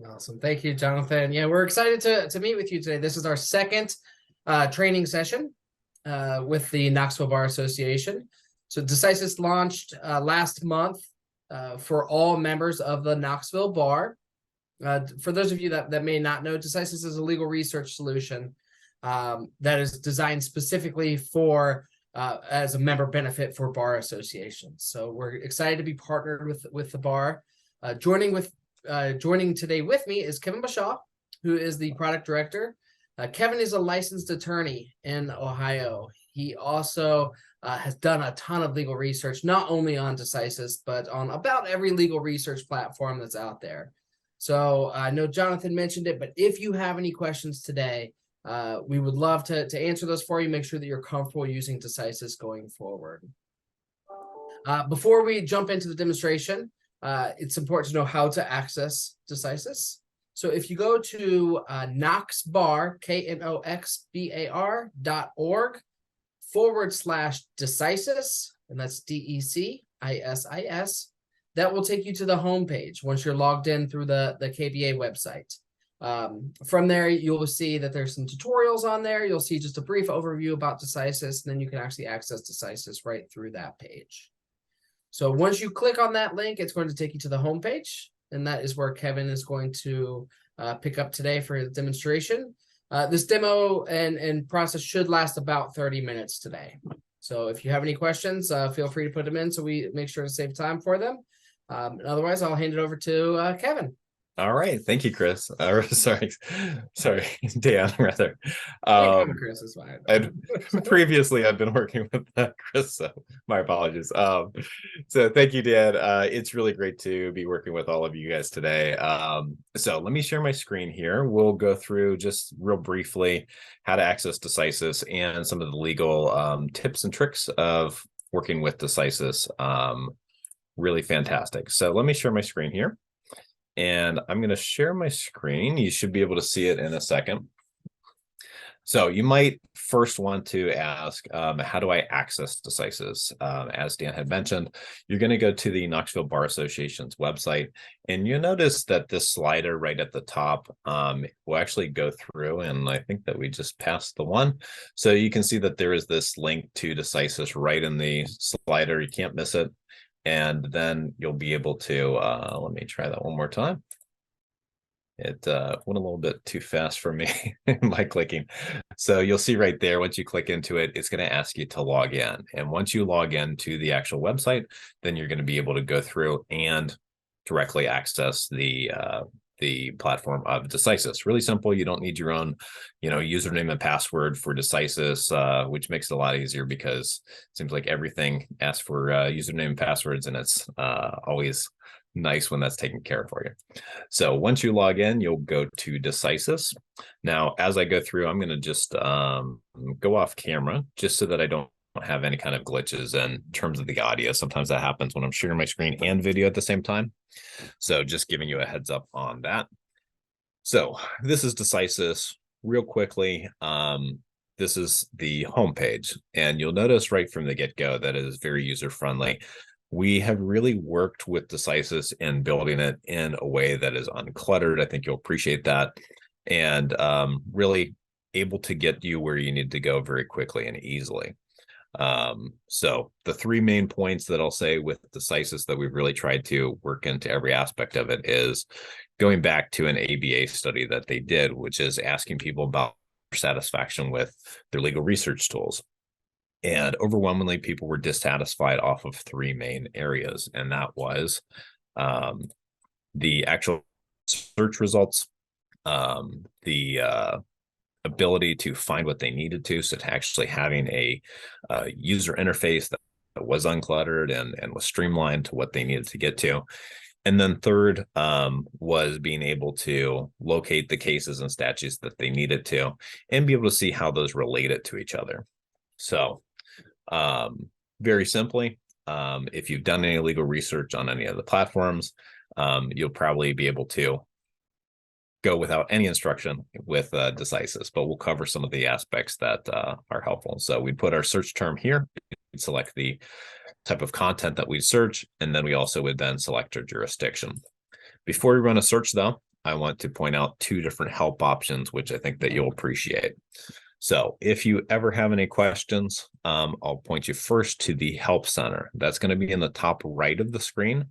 Awesome. Thank you, Jonathan. Yeah, we're excited to meet with you today. This is our second training session with the Knoxville Bar Association. So Decisis launched last month for all members of the Knoxville Bar. For those of you that may not know, Decisis is a legal research solution that is designed specifically for as a member benefit for bar associations. So we're excited to be partnered with the bar. Joining today with me is Kevin Bashaw, who is the product director. Kevin is a licensed attorney in Ohio. He also has done a ton of legal research, not only on Decisis, but on about every legal research platform that's out there. So I know Jonathan mentioned it, but if you have any questions today, we would love to answer those for you. Make sure that you're comfortable using Decisis going forward. Before we jump into the demonstration, it's important to know how to access Decisis. So if you go to knoxbar, knoxbar.org/Decisis, and that's DECISIS, that will take you to the homepage once you're logged in through the KBA website. From there, you'll see that there's some tutorials on there. You'll see just a brief overview about Decisis, and then you can actually access Decisis right through that page. So once you click on that link, it's going to take you to the homepage, and that is where Kevin is going to pick up today for his demonstration. This demo and process should last about 30 minutes today. So if you have any questions, feel free to put them in so we make sure to save time for them. Otherwise, I'll hand it over to Kevin. All right. Thank you, Chris. Sorry, Dan, rather. Chris is fine. Previously, I've been working with Chris, so my apologies. So thank you, Dan. It's really great to be working with all of you guys today. So let me share my screen here. We'll go through just real briefly how to access Decisis and some of the legal tips and tricks of working with Decisis. Really fantastic. So let me share my screen here. And I'm going to share my screen. You should be able to see it in a second. So you might first want to ask, how do I access Decisis? As Dan had mentioned, you're going to go to the Knoxville Bar Association's website, and you'll notice that this slider right at the top will actually go through, and I think that we just passed the one. So you can see that there is this link to Decisis right in the slider. You can't miss it. And then you'll be able to, let me try that one more time. It went a little bit too fast for me by clicking. So you'll see right there, once you click into it, it's going to ask you to log in. And once you log in to the actual website, then you're going to be able to go through and directly access the platform of Decisis. Really simple. You don't need your own, username and password for Decisis, which makes it a lot easier because it seems like everything asks for username and passwords, and it's always nice when that's taken care of for you. So once you log in, you'll go to Decisis. Now, as I go through, I'm going to just go off camera just so that I don't have any kind of glitches in terms of the audio. Sometimes that happens when I'm sharing my screen and video at the same time. So just giving you a heads up on that. So this is Decisis. Real quickly, this is the homepage, and you'll notice right from the get-go that it is very user-friendly. We have really worked with Decisis in building it in a way that is uncluttered. I think you'll appreciate that, and really able to get you where you need to go very quickly and easily. So the three main points that I'll say with Decisis that we've really tried to work into every aspect of it is going back to an ABA study that they did, which is asking people about their satisfaction with their legal research tools. And people were dissatisfied off of three main areas. And that was the actual search results, the ability to find what they needed to, so to actually having a user interface that was uncluttered and was streamlined to what they needed to get to. And then third was being able to locate the cases and statutes that they needed to and be able to see how those related to each other. So very simply, if you've done any legal research on any of the platforms, you'll probably be able to go without any instruction with Decisis, but we'll cover some of the aspects that are helpful. So we put our search term here, we select the type of content that we search, and then we also would then select our jurisdiction. Before we run a search though, I want to point out two different help options, which I think that you'll appreciate. So if you ever have any questions, I'll point you first to the Help Center. That's going to be in the top right of the screen.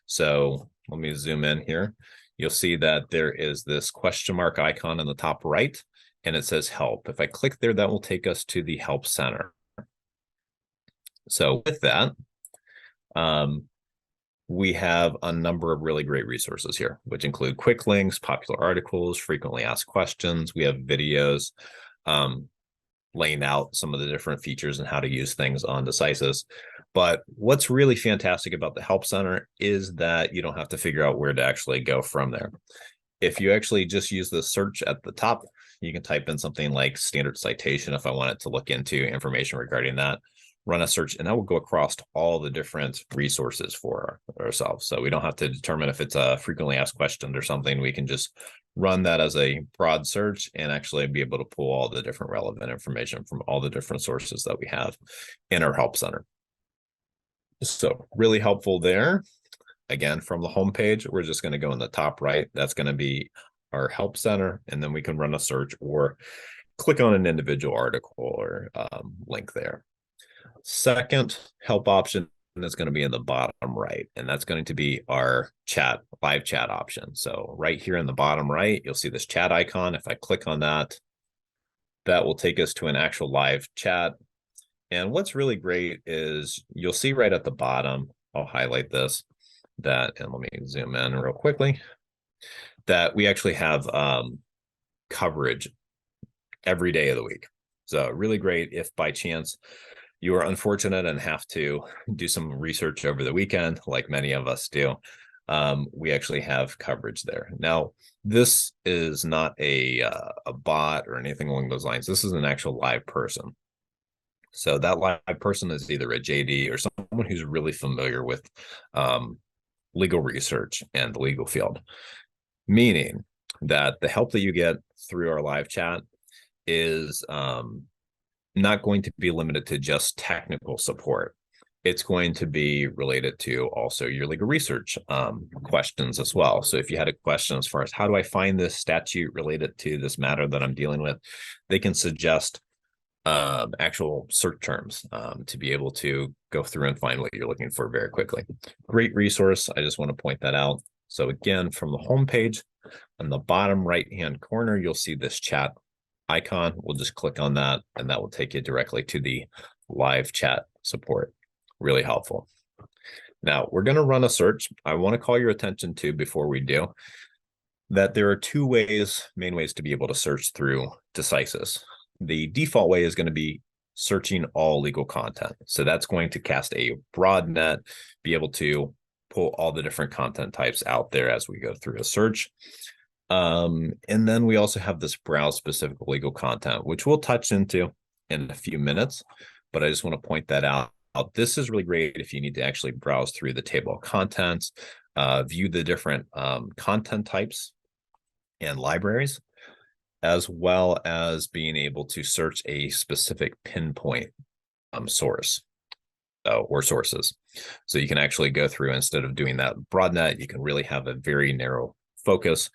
So let me zoom in here. You'll see that there is this question mark icon in the top right, and it says Help. If I click there, that will take us to the Help Center. So with that, we have a number of really great resources here, which include quick links, popular articles, frequently asked questions. We have videos laying out some of the different features and how to use things on Decisis. But what's really fantastic about the Help Center is that you don't have to figure out where to actually go from there. If you actually just use the search at the top, you can type in something like standard citation if I wanted to look into information regarding that, run a search, and that will go across all the different resources for ourselves. So we don't have to determine if it's a frequently asked question or something. We can just run that as a broad search and actually be able to pull all the different relevant information from all the different sources that we have in our Help Center. So really helpful there. Again, from the home page, we're just going to go in the top right. That's going to be our Help Center, and then we can run a search or click on an individual article or link there. Second help option is going to be in the bottom right, and that's going to be our live chat option. So right here in the bottom right, you'll see this chat icon. If I click on that, that will take us to an actual live chat. And what's really great is you'll see right at the bottom, I'll highlight this, and let me zoom in real quickly, that we actually have coverage every day of the week. So really great if by chance you are unfortunate and have to do some research over the weekend, like many of us do. We actually have coverage there. Now, this is not a bot or anything along those lines. This is an actual live person. So that live person is either a JD or someone who's really familiar with legal research and the legal field, meaning that the help that you get through our live chat is not going to be limited to just technical support. It's going to be related to also your legal research questions as well. So if you had a question as far as how do I find this statute related to this matter that I'm dealing with, they can suggest actual search terms to be able to go through and find what you're looking for very quickly. Great resource. I just want to point that out. So again, from the home page, on the bottom right-hand corner, you'll see this chat icon. We'll just click on that, and that will take you directly to the live chat support. Really helpful. Now, we're going to run a search. I want to call your attention to, before we do, that there are two main ways to be able to search through Decisis. The default way is going to be searching all legal content. So that's going to cast a broad net, be able to pull all the different content types out there as we go through a search. And then we also have this browse specific legal content, which we'll touch into in a few minutes, but I just want to point that out. This is really great if you need to actually browse through the table of contents, view the different content types and libraries, as well as being able to search a specific pinpoint source or sources. So you can actually go through, instead of doing that broad net, you can really have a very narrow focus.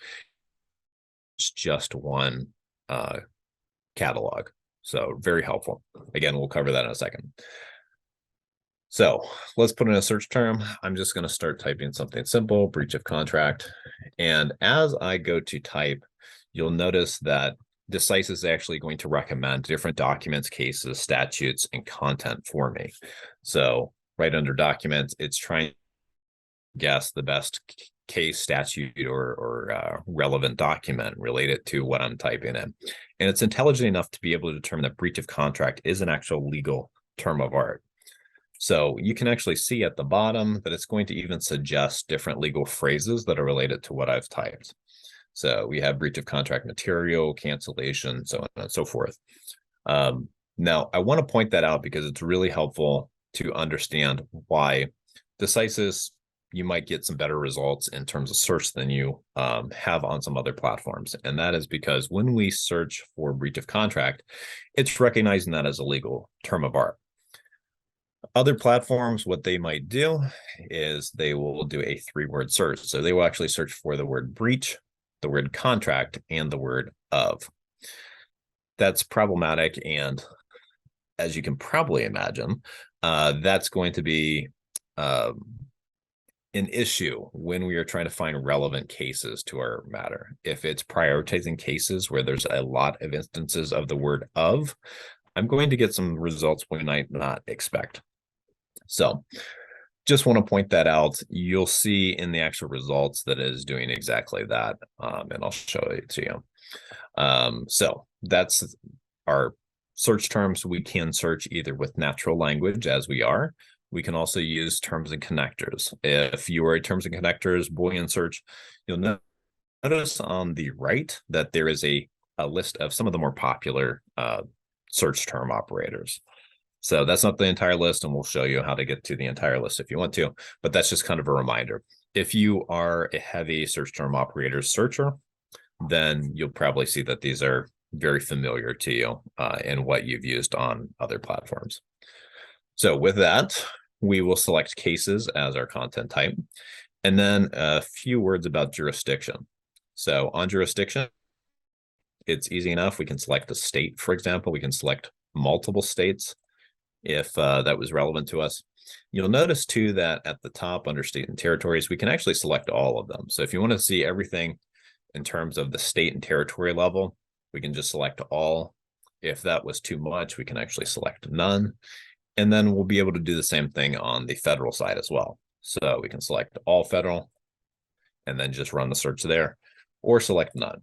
It's just one catalog. So very helpful. Again, we'll cover that in a second. So let's put in a search term. I'm just going to start typing something simple, breach of contract. And as I go to type, you'll notice that Decisis is actually going to recommend different documents, cases, statutes, and content for me. So right under documents, it's trying to guess the best case, statute, or relevant document related to what I'm typing in. And it's intelligent enough to be able to determine that breach of contract is an actual legal term of art. So you can actually see at the bottom that it's going to even suggest different legal phrases that are related to what I've typed. So we have breach of contract material, cancellation, so on and so forth. Now, I want to point that out because it's really helpful to understand why Decisis, you might get some better results in terms of search than you have on some other platforms. And that is because when we search for breach of contract, it's recognizing that as a legal term of art. Other platforms, what they might do is they will do a 3-word search. So they will actually search for the word breach, the word contract, and the word of. That's problematic. And as you can probably imagine, that's going to be an issue when we are trying to find relevant cases to our matter. If it's prioritizing cases where there's a lot of instances of the word of, I'm going to get some results we might not expect. So just want to point that out. You'll see in the actual results that is doing exactly that. And I'll show it to you. So that's our search terms. We can search either with natural language as we are. We can also use terms and connectors. If you are a terms and connectors Boolean search, you'll notice on the right that there is a list of some of the more popular search term operators. So that's not the entire list, and we'll show you how to get to the entire list if you want to, but that's just kind of a reminder. If you are a heavy search term operator searcher, then you'll probably see that these are very familiar to you in what you've used on other platforms. So with that, we will select cases as our content type, and then a few words about jurisdiction. So on jurisdiction, it's easy enough. We can select a state, for example. We can select multiple states if that was relevant to us. You'll notice too that at the top under state and territories, we can actually select all of them. So if you want to see everything in terms of the state and territory level, we can just select all. If that was too much, we can actually select none. And then we'll be able to do the same thing on the federal side as well. So we can select all federal and then just run the search there, or select none.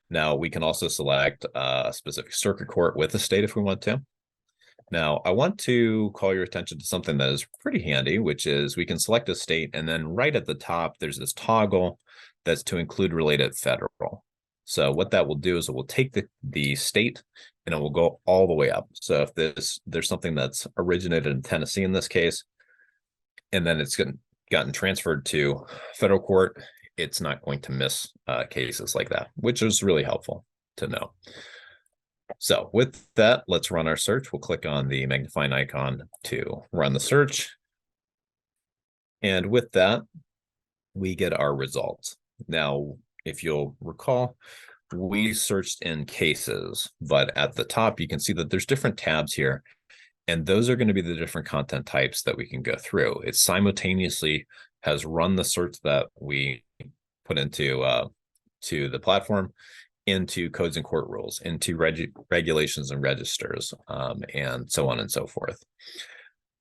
Now we can also select a specific circuit court with a state if we want to. Now, I want to call your attention to something that is pretty handy, which is we can select a state, and then right at the top, there's this toggle that's to include related federal. So what that will do is it will take the state and it will go all the way up. So if there's something that's originated in Tennessee in this case, and then it's gotten transferred to federal court, it's not going to miss cases like that, which is really helpful to know. So with that, let's run our search. We'll click on the magnifying icon to run the search. And with that, we get our results. Now, if you'll recall, we searched in cases, but at the top, you can see that there's different tabs here. And those are going to be the different content types that we can go through. It simultaneously has run the search that we put into to the platform, into codes and court rules, into regulations and registers, and so on and so forth.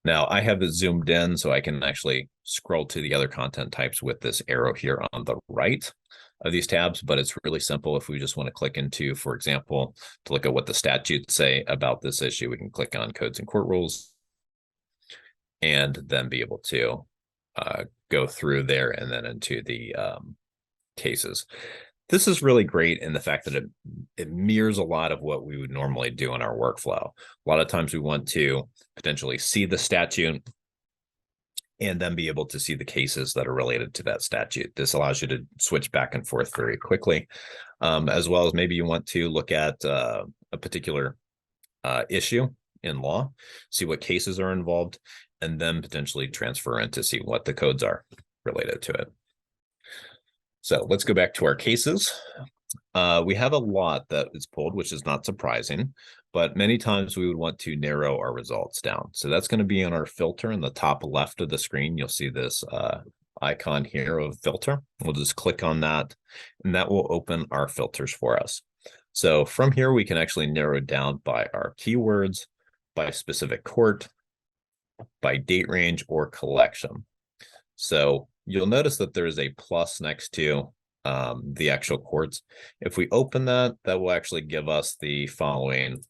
Now, I have it zoomed in so I can actually scroll to the other content types with this arrow here on the right of these tabs, but it's really simple. If we just want to click into, for example, to look at what the statutes say about this issue, we can click on codes and court rules and then be able to go through there and then into the cases. This is really great in the fact that it mirrors a lot of what we would normally do in our workflow. A lot of times we want to potentially see the statute and then be able to see the cases that are related to that statute. This allows you to switch back and forth very quickly, as well as maybe you want to look at a particular issue in law, see what cases are involved, and then potentially transfer in to see what the codes are related to it. So let's go back to our cases. We have a lot that is pulled, which is not surprising, but many times we would want to narrow our results down. So that's going to be on our filter in the top left of the screen. You'll see this icon here of filter. We'll just click on that, and that will open our filters for us. So from here, we can actually narrow it down by our keywords, by specific court, by date range, or collection. So you'll notice that there is a plus next to the actual courts. If we open that, that will actually give us the following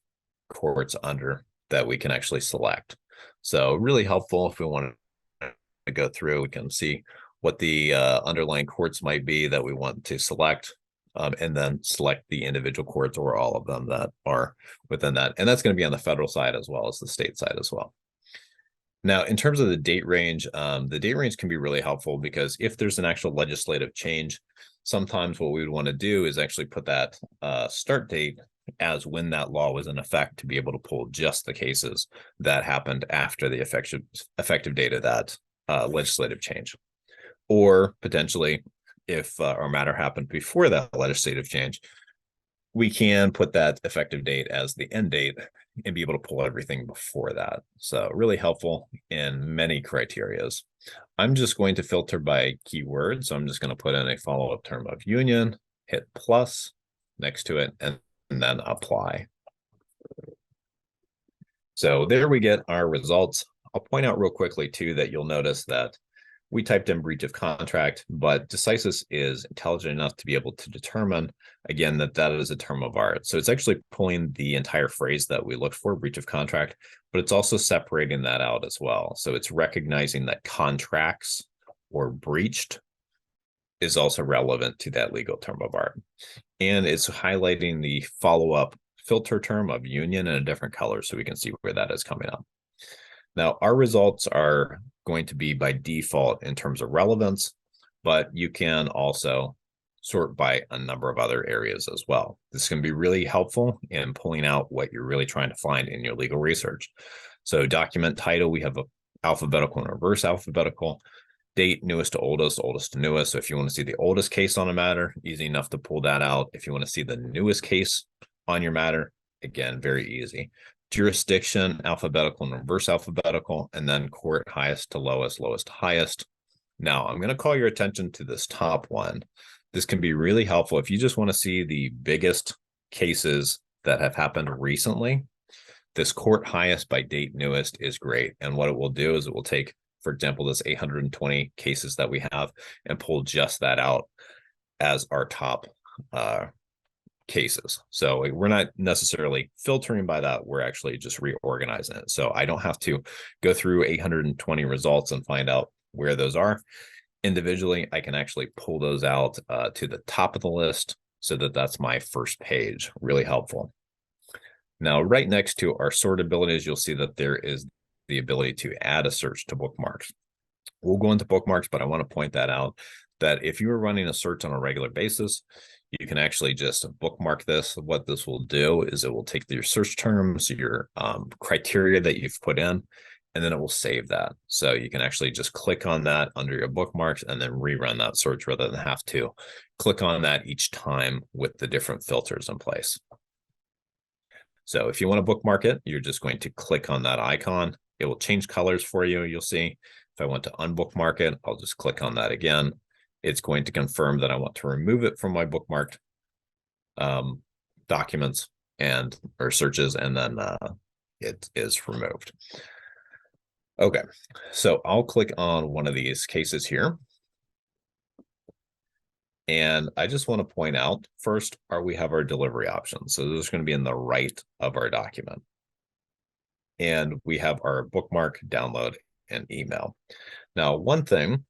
courts under that we can actually select. So really helpful if we want to go through, we can see what the underlying courts might be that we want to select, and then select the individual courts or all of them that are within that. And that's going to be on the federal side as well as the state side as well. Now, in terms of the date range can be really helpful because if there's an actual legislative change, sometimes what we would want to do is actually put that start date as when that law was in effect to be able to pull just the cases that happened after the effective date of that legislative change. Or potentially, if our matter happened before that legislative change, we can put that effective date as the end date and be able to pull everything before that. So really helpful in many criterias. I'm just going to filter by keyword. So I'm just going to put in a follow-up term of union, hit plus next to it, and then apply. So there we get our results. I'll point out real quickly too that you'll notice that we typed in breach of contract, but Decisis is intelligent enough to be able to determine, again, that that is a term of art. So it's actually pulling the entire phrase that we looked for, breach of contract, but it's also separating that out as well. So it's recognizing that contracts or breached is also relevant to that legal term of art. And it's highlighting the follow-up filter term of union in a different color so we can see where that is coming up. Now, our results are going to be by default in terms of relevance, but you can also sort by a number of other areas as well. This can be really helpful in pulling out what you're really trying to find in your legal research. So document title, we have a alphabetical and reverse alphabetical. Date, newest to oldest, oldest to newest. So if you want to see the oldest case on a matter, easy enough to pull that out. If you want to see the newest case on your matter, again, very easy. Jurisdiction, alphabetical and reverse alphabetical, and then court highest to lowest, lowest to highest. Now, I'm going to call your attention to this top one. This can be really helpful if you just want to see the biggest cases that have happened recently. This court highest by date newest is great. And what it will do is it will take, for example, this 820 cases that we have and pull just that out as our top cases. So we're not necessarily filtering by that. We're actually just reorganizing it. So I don't have to go through 820 results and find out where those are. Individually, I can actually pull those out to the top of the list so that that's my first page. Really helpful. Now, right next to our sort abilities, you'll see that there is the ability to add a search to bookmarks. We'll go into bookmarks, but I want to point that out that if you are running a search on a regular basis, you can actually just bookmark this. What this will do is it will take your search terms, your criteria that you've put in, and then it will save that. So you can actually just click on that under your bookmarks and then rerun that search rather than have to click on that each time with the different filters in place. So if you want to bookmark it, you're just going to click on that icon. It will change colors for you. You'll see if I want to unbookmark it, I'll just click on that again. It's going to confirm that I want to remove it from my bookmarked documents and or searches, and then it is removed. Okay, so I'll click on one of these cases here. And I just want to point out first, we have our delivery options. So this is going to be in the right of our document. And we have our bookmark, download, and email. Now, one thing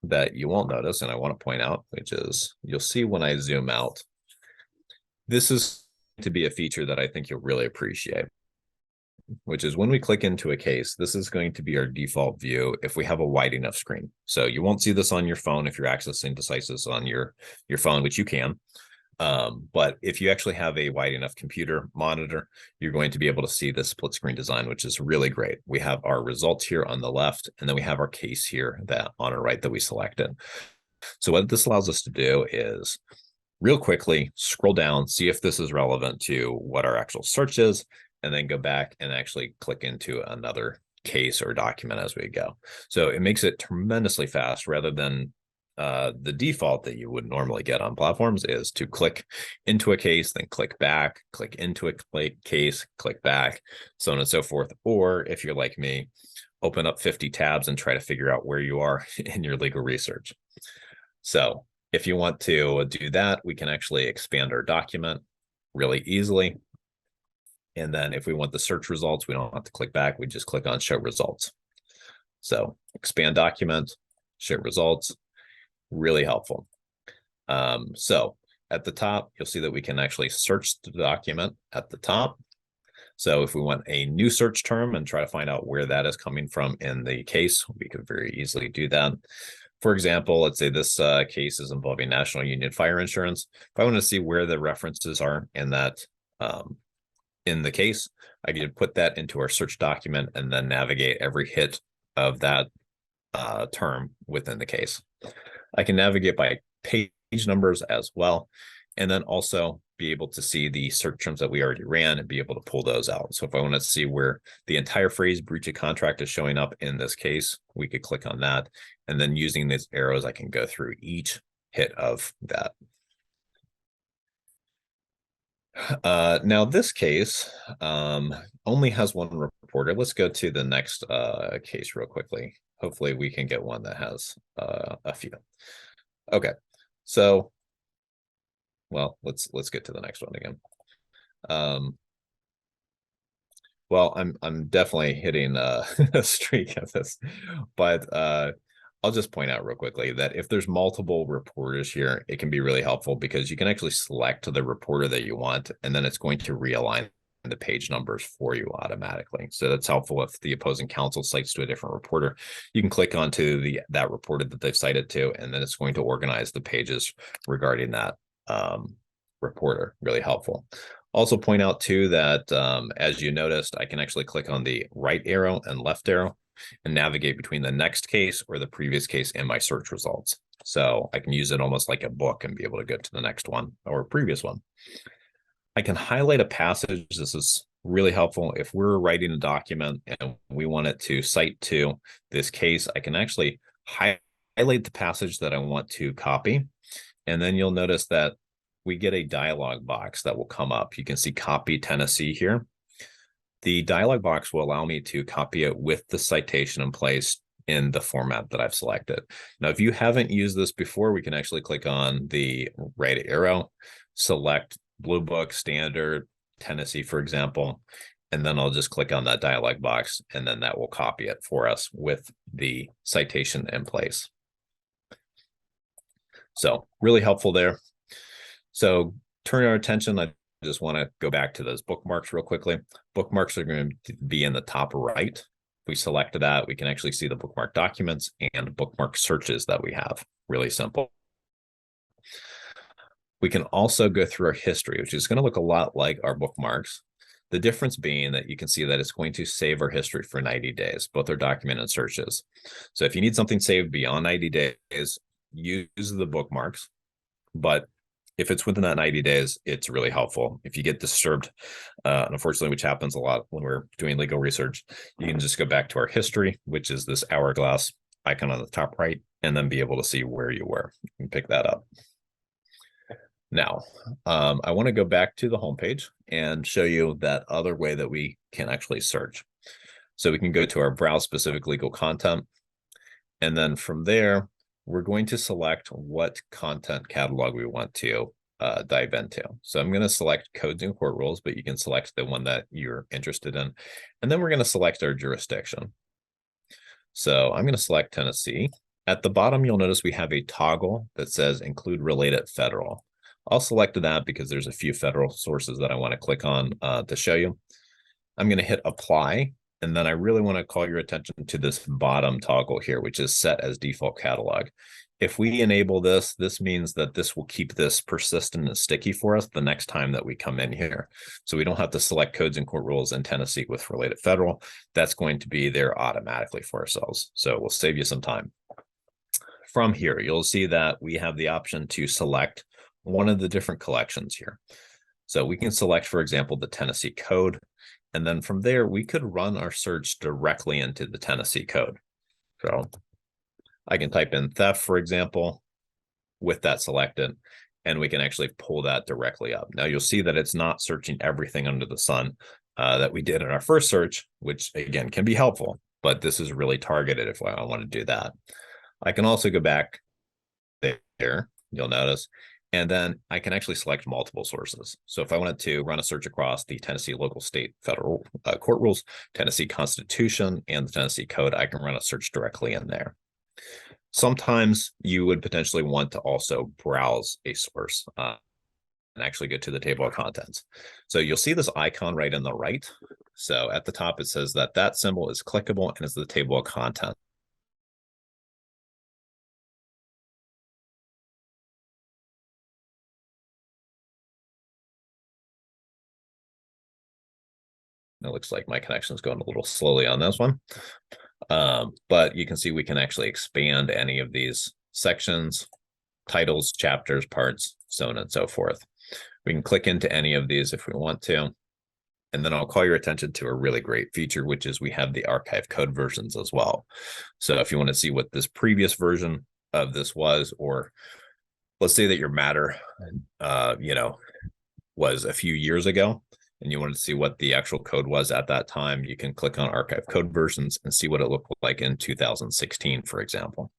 that you won't notice, and I want to point out, which is you'll see when I zoom out, this is to be a feature that I think you'll really appreciate, which is when we click into a case, this is going to be our default view if we have a wide enough screen. So you won't see this on your phone if you're accessing Decisis on your phone, which you can. But if you actually have a wide enough computer monitor, you're going to be able to see this split screen design, which is really great. We have our results here on the left, and then we have our case here that on our right that we selected. So what this allows us to do is real quickly scroll down, see if this is relevant to what our actual search is, and then go back and actually click into another case or document as we go. So it makes it tremendously fast rather than the default that you would normally get on platforms is to click into a case, then click back, click into a case, click back, so on and so forth. Or if you're like me, open up 50 tabs and try to figure out where you are in your legal research. So if you want to do that, we can actually expand our document really easily. And then if we want the search results, we don't have to click back. We just click on show results. So expand document, show results, really helpful. So at the top, you'll see that we can actually search the document at the top. So if we want a new search term and try to find out where that is coming from in the case, we could very easily do that. For example, let's say this case is involving National Union Fire Insurance. If I want to see where the references are in that in the case. I can put that into our search document and then navigate every hit of that term within the case. I can navigate by page numbers as well, and then also be able to see the search terms that we already ran and be able to pull those out. So if I want to see where the entire phrase breach of contract is showing up in this case, we could click on that. And then using these arrows, I can go through each hit of that. Now this case only has one reporter. Let's go to the next case real quickly. Hopefully we can get one that has a few. Okay, so well, let's get to the next one again. Well, I'm definitely hitting a streak at this, but I'll just point out real quickly that if there's multiple reporters here, it can be really helpful because you can actually select the reporter that you want, and then it's going to realign the page numbers for you automatically. So that's helpful if the opposing counsel cites to a different reporter. You can click onto that reporter that they've cited to, and then it's going to organize the pages regarding that reporter. Really helpful. Also point out too that as you noticed, I can actually click on the right arrow and left arrow and navigate between the next case or the previous case in my search results. So I can use it almost like a book and be able to go to the next one or previous one. I can highlight a passage. This is really helpful. If we're writing a document and we want it to cite to this case, I can actually highlight the passage that I want to copy. And then you'll notice that we get a dialog box that will come up. You can see copy Tennessee here. The dialog box will allow me to copy it with the citation in place in the format that I've selected. Now, if you haven't used this before, we can actually click on the right arrow, select Blue Book, Standard, Tennessee, for example, and then I'll just click on that dialog box, and then that will copy it for us with the citation in place. So really helpful there. So turn our attention, I just want to go back to those bookmarks real quickly. Bookmarks are going to be in the top right. If we select that, we can actually see the bookmark documents and bookmark searches that we have. Really simple. We can also go through our history, which is going to look a lot like our bookmarks. The difference being that you can see that it's going to save our history for 90 days, both our document and searches. So if you need something saved beyond 90 days, use the bookmarks. But if it's within that 90 days, it's really helpful. If you get disturbed, unfortunately, which happens a lot when we're doing legal research, you can just go back to our history, which is this hourglass icon on the top right, and then be able to see where you were and pick that up. Now, I want to go back to the homepage and show you that other way that we can actually search. So we can go to our browse specific legal content. And then from there, we're going to select what content catalog we want to dive into. So I'm going to select codes and court rules, but you can select the one that you're interested in. And then we're going to select our jurisdiction. So I'm going to select Tennessee. At the bottom, you'll notice we have a toggle that says include related federal. I'll select that because there's a few federal sources that I want to click on to show you. I'm going to hit apply. And then I really want to call your attention to this bottom toggle here, which is set as default catalog. If we enable this, this means that this will keep this persistent and sticky for us the next time that we come in here. So we don't have to select codes and court rules in Tennessee with related federal. That's going to be there automatically for ourselves. So we'll save you some time. From here, you'll see that we have the option to select one of the different collections here. So we can select, for example, the Tennessee code. And then from there, we could run our search directly into the Tennessee code. So I can type in theft, for example, with that selected, and we can actually pull that directly up. Now you'll see that it's not searching everything under the sun that we did in our first search, which again can be helpful, but this is really targeted if I want to do that. I can also go back there, you'll notice, and then I can actually select multiple sources. So if I wanted to run a search across the Tennessee local, state, federal court rules, Tennessee Constitution, and the Tennessee Code, I can run a search directly in there. Sometimes you would potentially want to also browse a source and actually go to the table of contents. So you'll see this icon right in the right. So at the top, it says that that symbol is clickable and is the table of contents. It looks like my connection is going a little slowly on this one. But you can see we can actually expand any of these sections, titles, chapters, parts, so on and so forth. We can click into any of these if we want to. And then I'll call your attention to a really great feature, which is we have the archive code versions as well. So if you want to see what this previous version of this was, or let's say that your matter, was a few years ago, and you want to see what the actual code was at that time, you can click on archive code versions and see what it looked like in 2016, for example.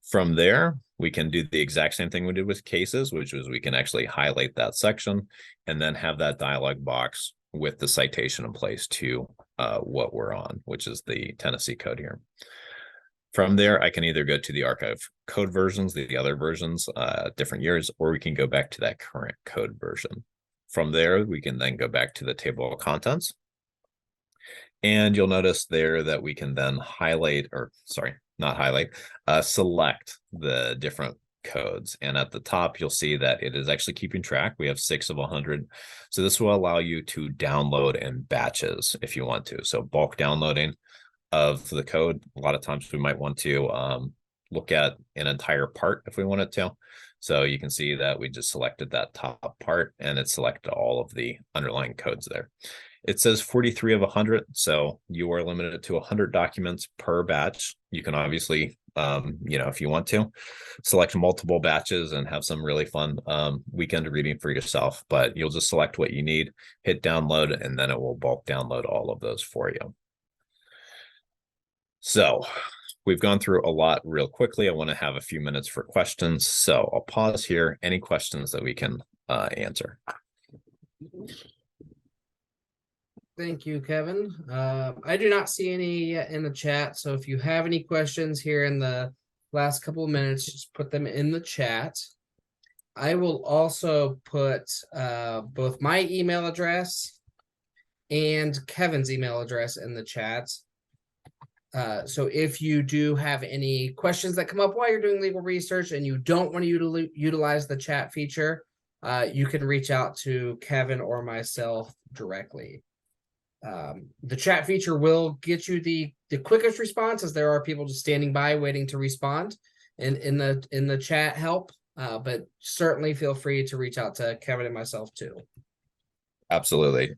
From there, we can do the exact same thing we did with cases, which was we can actually highlight that section and then have that dialog box with the citation in place to what we're on, which is the Tennessee code here. From there, I can either go to the archive code versions, the other versions, different years, or we can go back to that current code version. From there, we can then go back to the table of contents. And you'll notice there that we can then select the different codes. And at the top, you'll see that it is actually keeping track. We have 6 of 100. So this will allow you to download in batches if you want to. So bulk downloading of the code. A lot of times we might want to look at an entire part if we wanted to. So you can see that we just selected that top part and it selected all of the underlying codes there. It says 43 of 100, so you are limited to 100 documents per batch. You can obviously, if you want to, select multiple batches and have some really fun weekend reading for yourself, but you'll just select what you need, hit download, and then it will bulk download all of those for you. So we've gone through a lot real quickly. I want to have a few minutes for questions, so I'll pause here. Any questions that we can answer? Thank you, Kevin. I do not see any in the chat, so if you have any questions here in the last couple of minutes, just put them in the chat. I will also put both my email address and Kevin's email address in the chat. So if you do have any questions that come up while you're doing legal research and you don't want to utilize the chat feature, you can reach out to Kevin or myself directly. The chat feature will get you the quickest response, as there are people just standing by waiting to respond in the chat help. But certainly feel free to reach out to Kevin and myself too. Absolutely.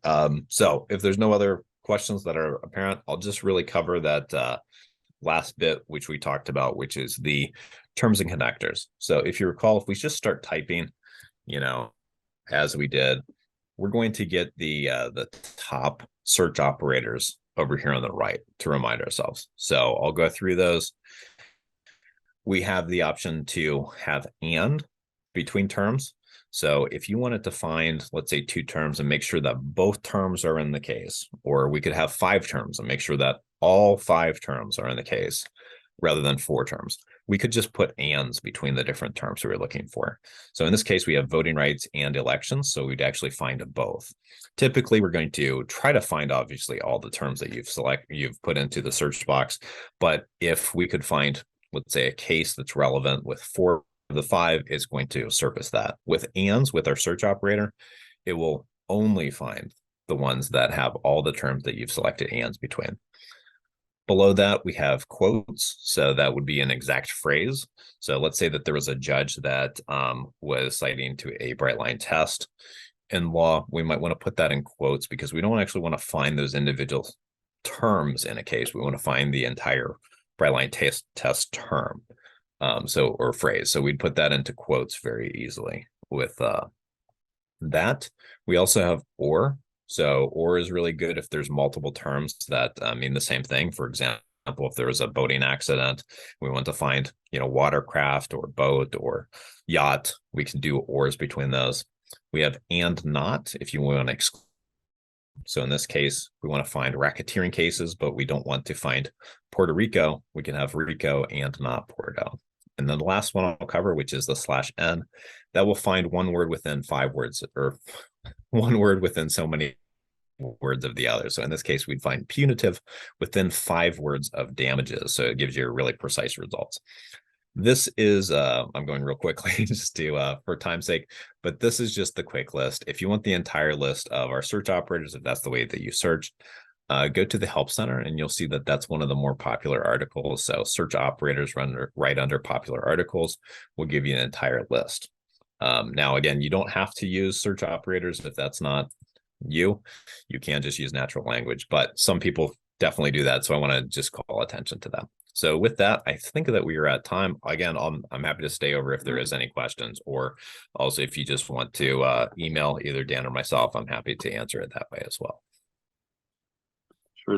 So if there's no other questions that are apparent, I'll just really cover that last bit, which we talked about, which is the terms and connectors. So if you recall, if we just start typing, as we did, we're going to get the top search operators over here on the right to remind ourselves. So I'll go through those. We have the option to have and between terms. So if you wanted to find, let's say, 2 terms and make sure that both terms are in the case, or we could have 5 terms and make sure that all 5 terms are in the case rather than 4 terms, we could just put ands between the different terms we were looking for. So in this case, we have voting rights and elections. So we'd actually find both. Typically, we're going to try to find, obviously, all the terms that you've put into the search box. But if we could find, let's say, a case that's relevant with 4 of the 5, it's going to surface that. With ands, with our search operator, it will only find the ones that have all the terms that you've selected ands between. Below that, we have quotes. So that would be an exact phrase. So let's say that there was a judge that was citing to a bright line test in law. We might want to put that in quotes because we don't actually want to find those individual terms in a case. We want to find the entire bright line test term, or phrase. So we'd put that into quotes very easily with that. We also have or. So or is really good if there's multiple terms that mean the same thing. For example, if there was a boating accident, we want to find, watercraft or boat or yacht, we can do ors between those. We have and not if you want to exclude. So in this case, we want to find racketeering cases, but we don't want to find Puerto Rico. We can have Rico and not Puerto. And then the last one I'll cover, which is the /n, that will find one word within 5 words, or one word within so many words of the other. So in this case, we'd find punitive within 5 words of damages. So it gives you really precise results. This is I'm going real quickly just to for time's sake, but this is just the quick list. If you want the entire list of our search operators, if that's the way that you search, go to the help center and you'll see that that's one of the more popular articles. So search operators right under popular articles will give you an entire list. Now, again, you don't have to use search operators if that's not you. You can just use natural language, but some people definitely do that. So I want to just call attention to them. So with that, I think that we are at time. Again, I'm happy to stay over if there is any questions, or also if you just want to email either Dan or myself, I'm happy to answer it that way as well.